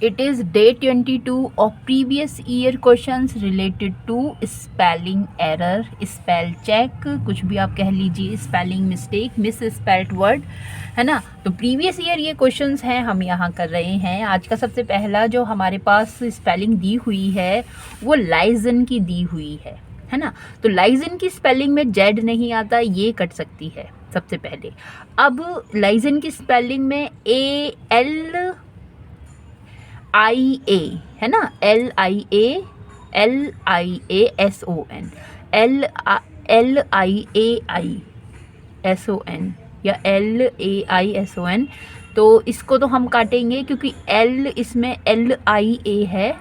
It is day 22 of previous year questions related to spelling error, spell check, कुछ भी आप कह लीजिए, spelling mistake, miss spelled word, है ना। तो प्रीवियस ईयर ये क्वेश्चंस हैं हम यहाँ कर रहे हैं। आज का सबसे पहला जो हमारे पास स्पेलिंग दी हुई है वो लाइजन की दी हुई है ना। तो लाइजन की स्पेलिंग में जेड नहीं आता, ये कट सकती है सबसे पहले। अब लाइजन की स्पेलिंग में ALIA है ना, LIASON, LIAISON या LAISON। तो इसको तो हम काटेंगे क्योंकि L इसमें LIA है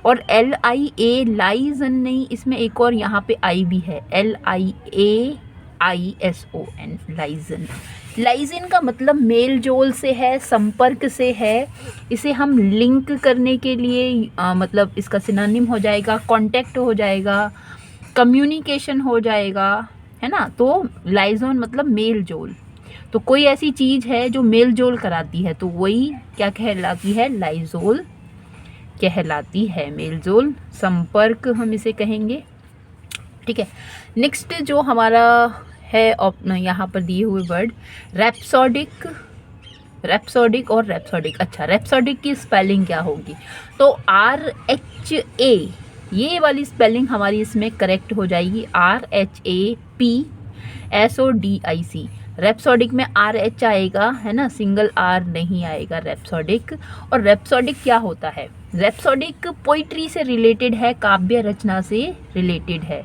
और LIA लाइजन नहीं, इसमें एक और यहाँ पे I भी है, LIAISON लाइजन। लाइजन का मतलब मेल जोल से है, संपर्क से है। इसे हम लिंक करने के लिए मतलब इसका सिनोनिम हो जाएगा, कांटेक्ट हो जाएगा, कम्युनिकेशन हो जाएगा, है ना। तो लाइजन मतलब मेल जोल। तो कोई ऐसी चीज़ है जो मेल जोल कराती है तो वही क्या कहलाती है, लाइजोल कहलाती है, मेलजोल, संपर्क हम इसे कहेंगे। ठीक है, नेक्स्ट जो हमारा है यहाँ पर दिए हुए वर्ड रैप्सोडिक, रैप्सोडिक और रैप्सोडिक। अच्छा, रैप्सोडिक की स्पेलिंग क्या होगी? तो RHA, ये वाली स्पेलिंग हमारी इसमें करेक्ट हो जाएगी, RHAPSODIC। रैप्सोडिक में RH आएगा, है ना, सिंगल R नहीं आएगा रैप्सोडिक। और रैप्सोडिक क्या होता है? रैप्सोडिक पोइट्री से रिलेटेड है, काव्य रचना से रिलेटेड है।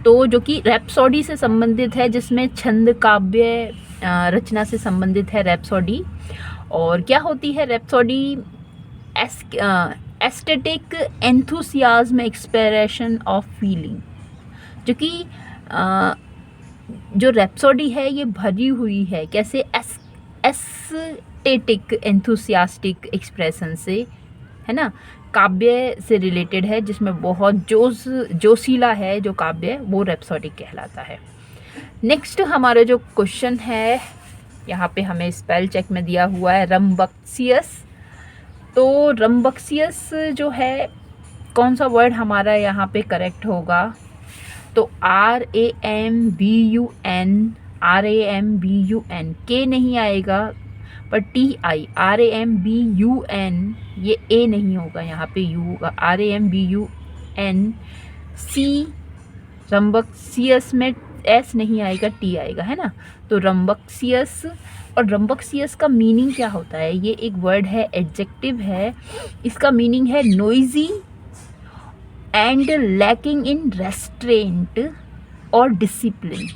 तो जो कि रैप्सोडी से संबंधित है, जिसमें छंद काव्य रचना से संबंधित है रैप्सोडी। और क्या होती है rhapsody? Aesthetic enthusiasm expression of feeling. जो कि जो रैप्सोडी है ये भरी हुई है कैसे? एस्थेटिक एंथुसियास्टिक एक्सप्रेशन से, है ना, काव्य से रिलेटेड है, जिसमें बहुत जोशीला है जो काव्य, वो रैप्सोडिक कहलाता है। नेक्स्ट हमारा जो क्वेश्चन है यहाँ पे हमें स्पेल चेक में दिया हुआ है रम्बक्सियस। तो रम्बक्सियस जो है, कौन सा वर्ड हमारा यहाँ पे करेक्ट होगा? तो RAMBUN के नहीं आएगा, पर TI RAMBUN, ये A नहीं होगा, यहाँ पे U होगा, RAMBUN। C रम्बक्सियस में S नहीं आएगा, T आएगा, है ना। तो रम्बक्सियस, और रम्बक्सियस का मीनिंग क्या होता है? ये एक वर्ड है, एडजेक्टिव है। इसका मीनिंग है noisy and lacking in restaurant और डिसिप्लिन।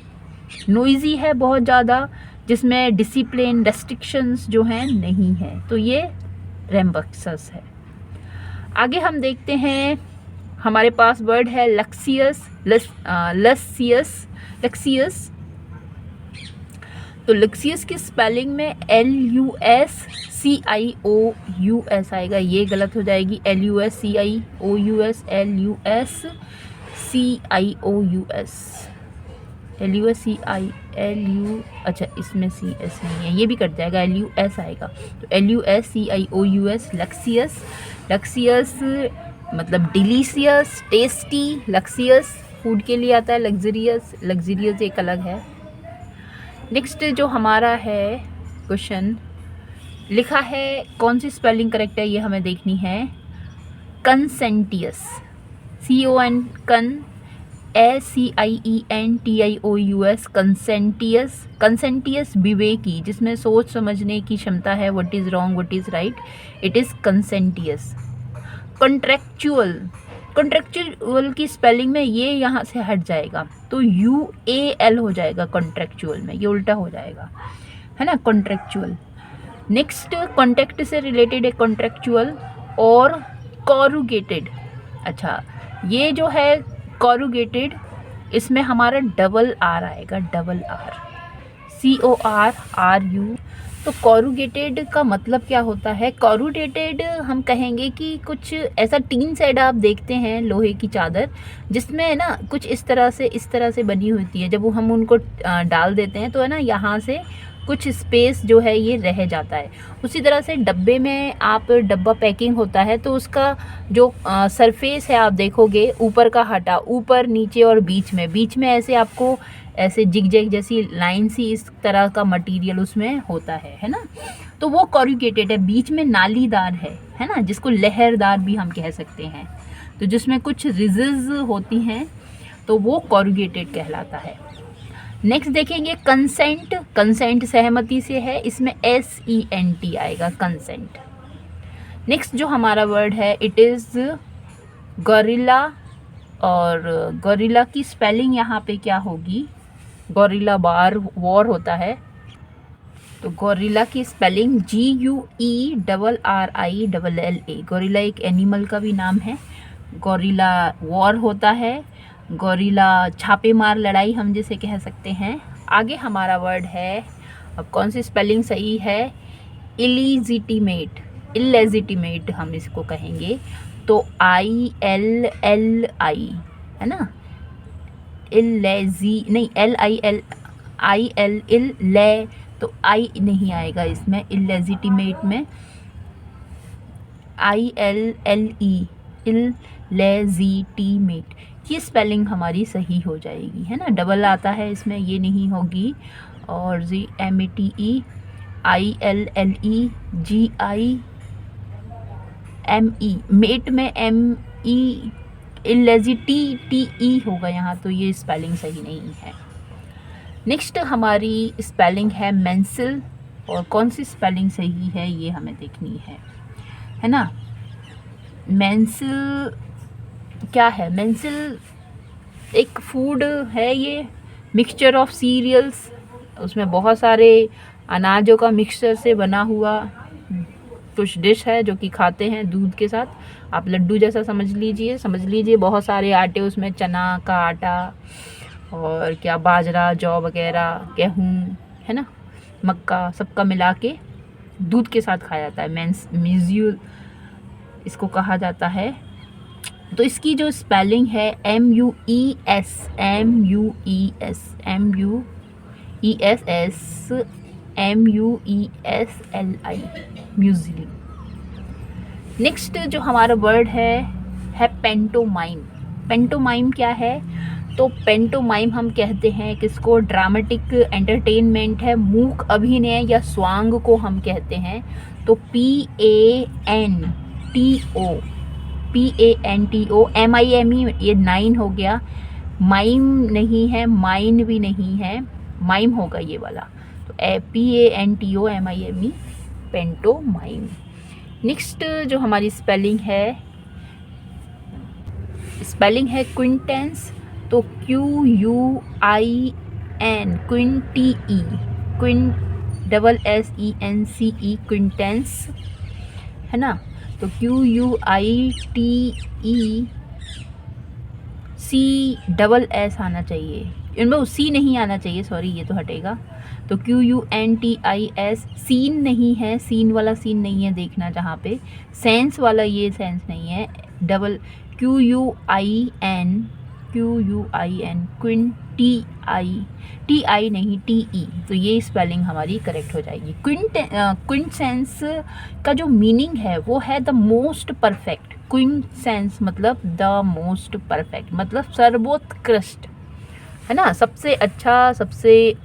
नोइजी है बहुत ज़्यादा, जिसमें डिसिप्लिन, रेस्ट्रिक्शंस जो हैं नहीं है, तो ये रैम्बक्सस है। आगे हम देखते हैं, हमारे पास वर्ड है लक्सियस, लक्सियस। तो लक्सियस की स्पेलिंग में LUSCIOUS आएगा, ये गलत हो जाएगी, LUSCIOUS, LUSCIOUS, अच्छा इसमें CS नहीं है, ये भी कट जाएगा, LUS आएगा। तो LUSCIOUS लक्सियस। लक्सियस मतलब डिलीशियस, टेस्टी। लक्सियस फूड के लिए आता है, लग्जरियस, लग्जरियस एक अलग है। नेक्स्ट जो हमारा है क्वेश्चन लिखा है, कौन सी स्पेलिंग करेक्ट है ये हमें देखनी है। कंसेंटियस, CON कन, ACIENTIOUS, कंसेंटियस। कंसेंटियस विवेकी, जिसमें सोच समझने की क्षमता है, what is wrong what is right, it is conscientious. Contractual, contractual की स्पेलिंग में ये यहाँ से हट जाएगा, तो UAL हो जाएगा कॉन्ट्रेक्चुअल में, ये उल्टा हो जाएगा, है ना, कॉन्ट्रेक्चुअल। नेक्स्ट कॉन्टेक्ट से रिलेटेड है कॉन्ट्रेक्चुअल और कॉरुगेटेड। अच्छा, ये जो है कॉरुगेटेड, इसमें हमारा डबल R आएगा, डबल R, CORRU। तो कॉरुगेटेड का मतलब क्या होता है? कॉरुगेटेड हम कहेंगे कि कुछ ऐसा टीन सेट आप देखते हैं, लोहे की चादर, जिसमें ना कुछ इस तरह से बनी होती है। जब वो हम उनको डाल देते हैं तो है ना, यहाँ से कुछ स्पेस जो है ये रह जाता है। उसी तरह से डब्बे में आप डब्बा पैकिंग होता है तो उसका जो सरफेस है आप देखोगे ऊपर का हटा, ऊपर नीचे और बीच में ऐसे आपको ऐसे जिगजैग जैसी लाइन सी इस तरह का मटेरियल उसमें होता है ना। तो वो कॉरुगेटेड है, बीच में नालीदार है ना, जिसको लहरदार भी हम कह सकते हैं। तो जिसमें कुछ रिजेस होती हैं तो वो कॉरुगेटेड कहलाता है। नेक्स्ट देखेंगे कंसेंट। कंसेंट सहमति से है, इसमें SENT आएगा कंसेंट। नेक्स्ट जो हमारा वर्ड है इट इज़ गोरिल्ला, और गोरिल्ला की स्पेलिंग यहाँ पे क्या होगी, गोरिल्ला वॉर होता है तो गोरिल्ला की स्पेलिंग GUERRILLA। गोरिल्ला एक एनिमल का भी नाम है। गोरिल्ला वॉर होता है, गोरिल्ला छापेमार लड़ाई हम जिसे कह सकते हैं। आगे हमारा वर्ड है, अब कौन सी स्पेलिंग सही है, इलेजिटिमेट हम इसको कहेंगे तो ILLI है ना, LIL तो आई नहीं आएगा इसमें, इलेजिटिमेट में ILLE इलेजिटिमेट, ये स्पेलिंग हमारी सही हो जाएगी है ना। डबल आता है इसमें, ये नहीं होगी। और GMATE ILLEGIME, मेट में ME, इलेजिटी होगा यहाँ, तो ये स्पेलिंग सही नहीं है। नेक्स्ट हमारी स्पेलिंग है मेंसिल, और कौन सी स्पेलिंग सही है ये हमें देखनी है ना। मेंसिल क्या है, मेंसिल एक फूड है, ये मिक्सचर ऑफ सीरियल्स, उसमें बहुत सारे अनाजों का मिक्सचर से बना हुआ कुछ डिश है जो कि खाते हैं दूध के साथ। आप लड्डू जैसा समझ लीजिए बहुत सारे आटे उसमें, चना का आटा और क्या बाजरा, जौ वगैरह, गेहूँ है ना, मक्का, सबका मिला के दूध के साथ खाया जाता है। म्यूजियल इसको कहा जाता है। तो इसकी जो स्पेलिंग है MUESLI, म्यूजिली। नेक्स्ट जो हमारा वर्ड है पेंटोमाइम। पेंटोमाइम क्या है, तो पेंटोमाइम हम कहते हैं किसको, ड्रामेटिक एंटरटेनमेंट है, मूक अभिनय या स्वांग को हम कहते हैं। तो PANTO MIME, ये 9 हो गया। माइम नहीं है, माइन भी नहीं है, माइम होगा ये वाला। तो PANTO MIME, पेंटोमाइम। नेक्स्ट जो हमारी स्पेलिंग है क्विंटेंस। तो QUIN, क्विंटीई, SSENCE, क्विंटेंस है ना। तो QUITECSS आना चाहिए, इनमें सी नहीं आना चाहिए, सॉरी ये तो हटेगा। तो QUNTIS, सीन नहीं है, सीन वाला सीन नहीं है देखना जहाँ पे, सेंस वाला ये सेंस नहीं है, डबल QUIN, TI नहीं, TE, तो ये स्पेलिंग हमारी करेक्ट हो जाएगी। क्विंटेंस का जो मीनिंग है वो है द मोस्ट परफेक्ट। क्विंटेंस मतलब द मोस्ट परफेक्ट, मतलब सर्वोत्कृष्ट है ना, सबसे अच्छा, सबसे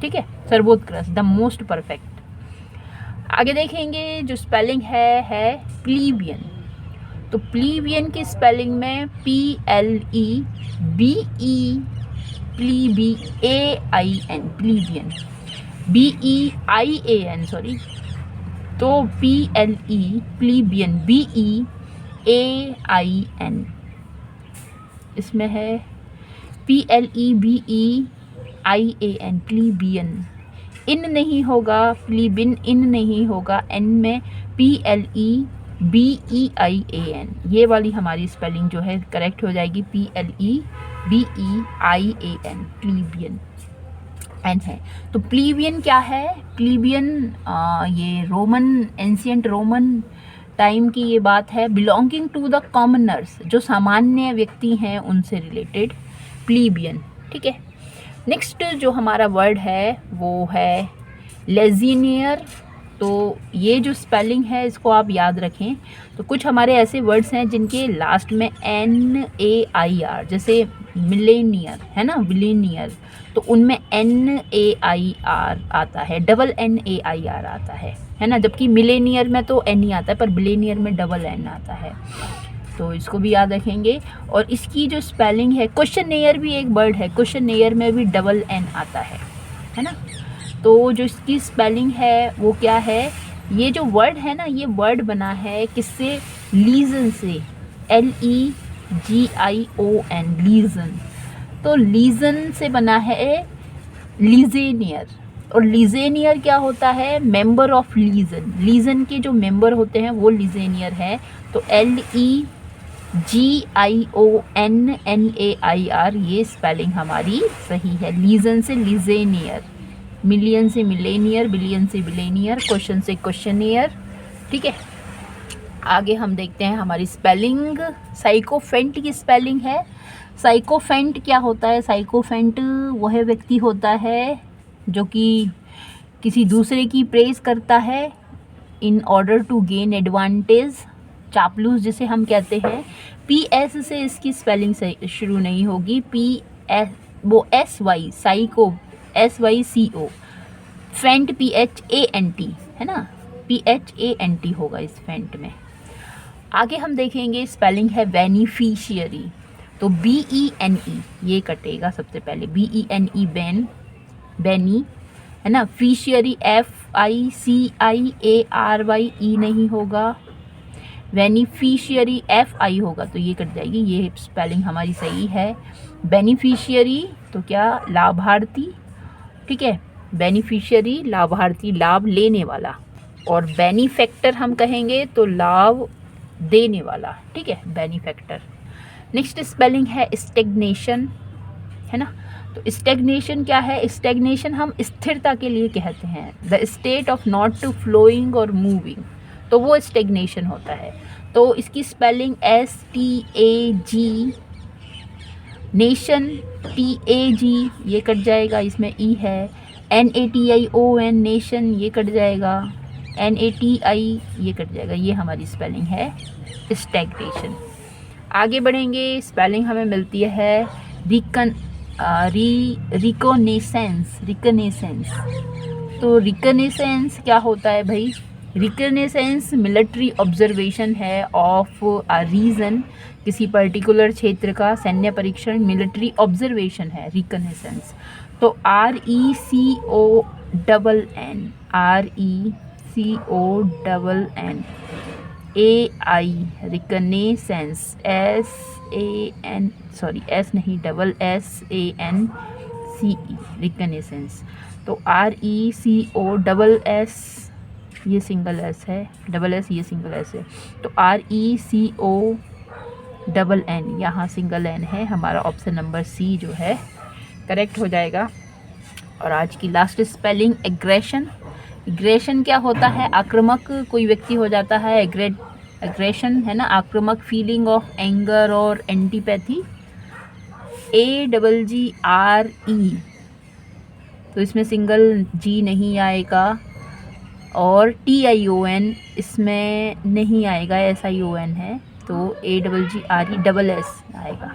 ठीक है, सर्वोत्कृष्ट, द मोस्ट परफेक्ट। आगे देखेंगे जो स्पेलिंग है प्लीबियन। तो प्लीबियन की स्पेलिंग में PLEBEAIN, प्लीबियन, BEIAN सॉरी, तो प्लीबियन, BEAIN, इसमें है PLEBEIAN, प्लीबियन। इन नहीं होगा, प्लीबिन इन नहीं होगा, एन में PLEBEIAN, ये वाली हमारी स्पेलिंग जो है करेक्ट हो जाएगी, PLEBEIAN, प्लीबियन एन है। तो प्लीबियन क्या है, प्लीबियन ये रोमन, एंशिएंट रोमन टाइम की ये बात है, बिलोंगिंग टू द कॉमनर्स, जो सामान्य व्यक्ति हैं उनसे रिलेटेड, प्लीबियन, ठीक है। नेक्स्ट जो हमारा वर्ड है वो है लेजिनियर। तो ये जो स्पेलिंग है इसको आप याद रखें। तो कुछ हमारे ऐसे वर्ड्स हैं जिनके लास्ट में NAIR, जैसे मिलेनियर है ना, बिलीनियर, तो उनमें NAIR आता है, डबल NAIR आता है ना। जबकि मिलेनियर में तो N ही आता है, पर बिलेनियर में डबल N आता है। तो इसको भी याद रखेंगे। और इसकी जो स्पेलिंग है, क्वेश्चनेयर भी एक वर्ड है, क्वेश्चनेयर में भी डबल N आता है ना। तो जो इसकी स्पेलिंग है वो क्या है, ये जो वर्ड है ना, ये वर्ड बना है किससे, लीजन से, LEGION, लीजन। तो लीजन से बना है लीजेनियर। और लीजेनियर क्या होता है, मेंबर ऑफ लीजन। लीजन के जो मेंबर होते हैं वो लीजेनियर है। तो LEGIONNAIR, ये स्पेलिंग हमारी सही है। लीजन से लीजेनियर, मिलियन से मिलेनियर, बिलियन से बिलेनियर, क्वेश्चन से क्वेश्चनियर। ठीक है, आगे हम देखते हैं हमारी स्पेलिंग। साइकोफेंट की स्पेलिंग है। साइकोफेंट क्या होता है, साइकोफेंट वह व्यक्ति होता है जो कि किसी दूसरे की प्रेज करता है in order to gain advantage. चापलूस जिसे हम कहते हैं। PS से इसकी स्पेलिंग से शुरू नहीं होगी, PS वो SY, साइको SYCO, फेंट PHANT है ना, PHANT होगा इस फेंट में। आगे हम देखेंगे स्पेलिंग है बेनिफिशियरी। तो BENE ये कटेगा सबसे पहले, BENE बैन, बेनी है ना। फिशियरी FICIARY नहीं होगा, बेनिफिशियरी FI होगा, तो ये कट जाएगी। ये स्पेलिंग हमारी सही है। बेनिफिशियरी तो क्या, लाभार्थी। ठीक है, बेनिफिशियरी लाभार्थी, लाभ लेने वाला। और बेनिफैक्टर हम कहेंगे तो लाभ देने वाला। ठीक है, बेनिफैक्टर। नेक्स्ट स्पेलिंग है स्टेग्नेशन, है ना। तो स्टेग्नेशन क्या है, स्टेग्नेशन हम स्थिरता के लिए कहते हैं, the state of not to flowing और मूविंग, तो वो स्टेग्नेशन होता है। तो इसकी स्पेलिंग STAG, नेशन TAG ये कट जाएगा, इसमें E है। NATION नेशन ये कट जाएगा, NATI ये कट जाएगा। ये हमारी स्पेलिंग है स्टेग्नेशन। आगे बढ़ेंगे, स्पेलिंग हमें मिलती है रिकॉनेसेंस, रिकॉनेसेंस। तो रिकॉनेसेंस क्या होता है भाई, रिकॉनेसेंस मिलिट्री ऑब्जर्वेशन है ऑफ अ रीजन, किसी पर्टिकुलर क्षेत्र का सैन्य परीक्षण मिलिट्री ऑब्जर्वेशन है रिकॉनेसेंस। तो RECONN AI रिकॉनेसेंस, S नहीं, SSANCE रिकॉनेसेंस। तो RECOSS ये सिंगल S है, डबल S ये सिंगल S है। तो RECONN यहाँ सिंगल N है। हमारा ऑप्शन नंबर C जो है करेक्ट हो जाएगा। और आज की लास्ट स्पेलिंग एग्रेशन। एग्रेशन क्या होता है, आक्रामक कोई व्यक्ति हो जाता है, एग्रेशन है ना, आक्रामक, फीलिंग ऑफ एंगर और एंटीपैथी। AGGRE, तो इसमें सिंगल G नहीं आएगा। और TION इसमें नहीं आएगा, SION है। तो AGGRE डबल S आएगा।